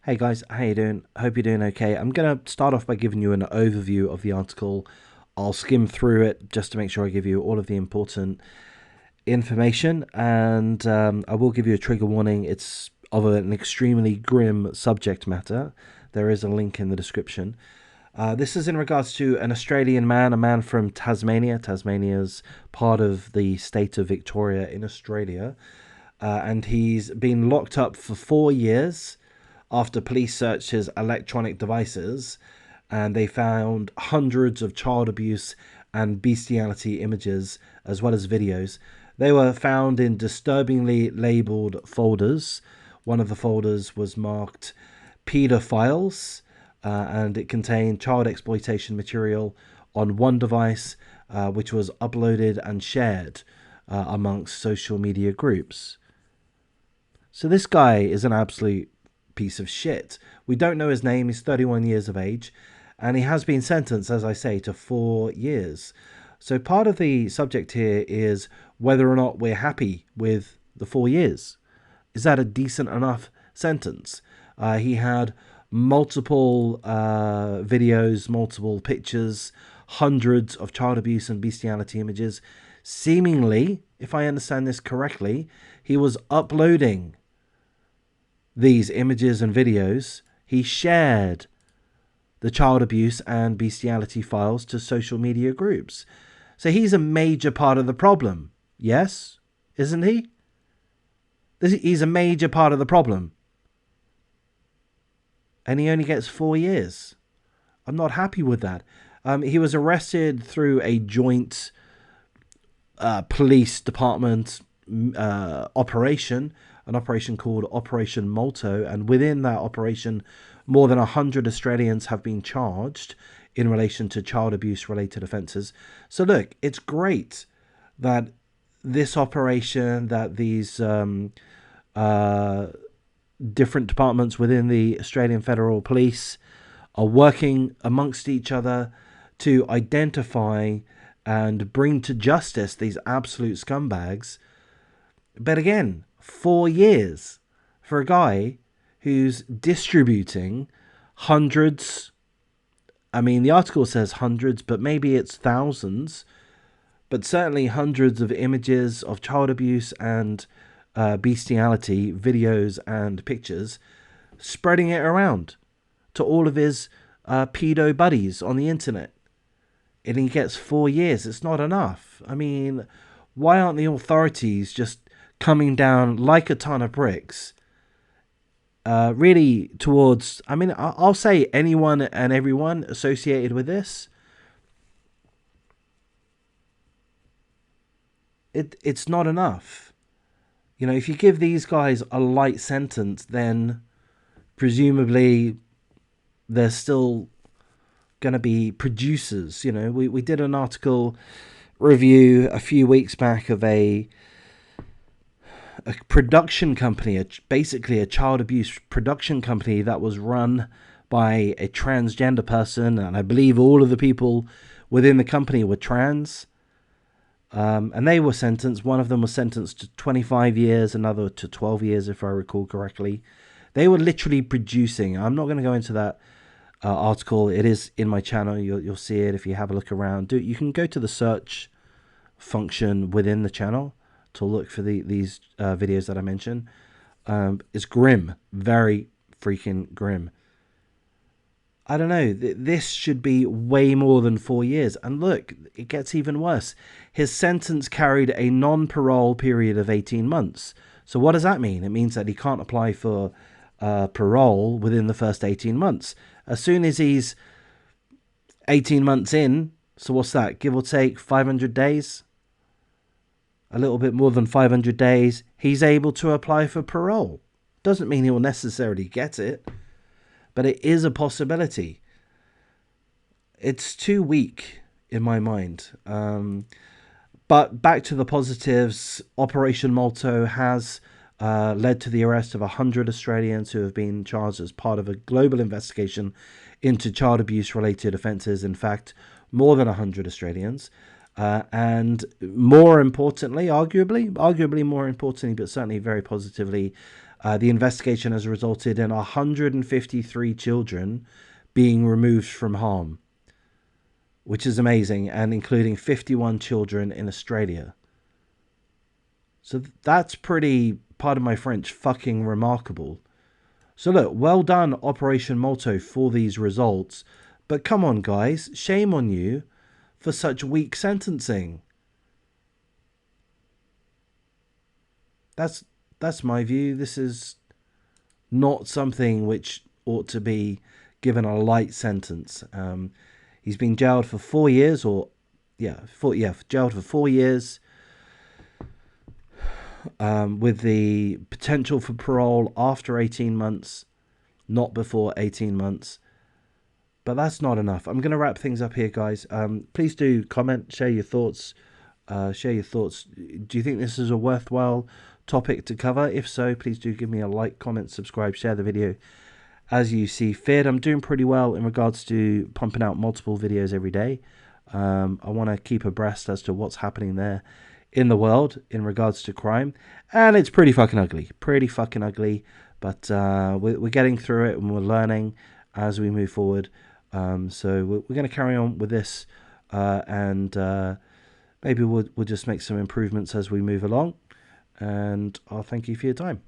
Hey guys, how you doing? Hope you're doing okay. I'm going to start off by giving you an overview of the article. I'll skim through it just to make sure I give you all of the important information, and I will give you a trigger warning. It's of an extremely grim subject matter. There is a link in the description. This is in regards to an Australian man, a man from Tasmania. Tasmania's part of the state of Victoria in Australia. And he's been locked up for 4 years after police searched his electronic devices, and they found hundreds of child abuse and bestiality images as well as videos. They were found in disturbingly labeled folders. One of the folders was marked "Paedophile," and it contained child exploitation material on one device, which was uploaded and shared amongst social media groups. So this guy is an absolute piece of shit. We don't know his name. He's 31 years of age, and he has been sentenced, as I say, to 4 years. So part of the subject here is whether or not we're happy with the 4 years. Is that a decent enough sentence? He had multiple videos, multiple pictures, hundreds of child abuse and bestiality images. Seemingly, if I understand this correctly, he was uploading these images and videos. He shared the child abuse and bestiality files to social media groups. So he's a major part of the problem. Yes? Isn't he? He's a major part of the problem. And he only gets 4 years. I'm not happy with that. He was arrested through a joint police department operation, an operation called Operation Malto, and within that operation, more than 100 Australians have been charged in relation to child abuse related offences. So look, it's great that this operation, that these different departments within the Australian Federal Police are working amongst each other to identify and bring to justice these absolute scumbags. But again, 4 years for a guy who's distributing hundreds. I mean, the article says hundreds, but maybe it's thousands, but certainly hundreds of images of child abuse and bestiality, videos and pictures, spreading it around to all of his pedo buddies on the internet. And he gets 4 years. It's not enough. I mean, why aren't the authorities just coming down like a ton of bricks really towards, I mean, I'll say anyone and everyone associated with this? It's not enough. You know, if you give these guys a light sentence, then presumably they're still going to be producers. You know, we did an article review a few weeks back of a production company, basically a child abuse production company that was run by a transgender person, and I believe all of the people within the company were trans. And they were sentenced. One of them was sentenced to 25 years, another to 12 years, if I recall correctly. They were literally producing. I'm not going to go into that article. It is in my channel. You'll see it if you have a look around. You can go to the search function within the channel to look for these videos that I mentioned. It's grim. Very freaking grim. I don't know. This should be way more than 4 years. And look, it gets even worse. His sentence carried a non-parole period of 18 months. So what does that mean? It means that he can't apply for parole within the first 18 months. As soon as he's 18 months in, so what's that? Give or take 500 days? A little bit more than 500 days, he's able to apply for parole. Doesn't mean he'll necessarily get it, but it is a possibility. It's too weak in my mind. But back to the positives. Operation Malto has led to the arrest of 100 Australians who have been charged as part of a global investigation into child abuse related offences. In fact, more than 100 Australians. And more importantly, arguably more importantly, but certainly very positively, The investigation has resulted in 153 children being removed from harm, which is amazing, and including 51 children in Australia. So that's pretty, pardon my French, fucking remarkable. So look, well done Operation Molto for these results, but come on guys, shame on you for such weak sentencing. That's my view. This is not something which ought to be given a light sentence. He's been jailed for 4 years, or jailed for 4 years, with the potential for parole after 18 months, not before 18 months. But that's not enough. I'm going to wrap things up here, guys. Please do comment, share your thoughts. Do you think this is a worthwhile topic to cover? If so, please do give me a like, comment, subscribe, share the video as you see fit. I'm doing pretty well in regards to pumping out multiple videos every day. I want to keep abreast as to what's happening there in the world in regards to crime, and it's pretty fucking ugly, but we're getting through it and we're learning as we move forward. So we're going to carry on with this, and maybe we'll just make some improvements as we move along, and I'll thank you for your time.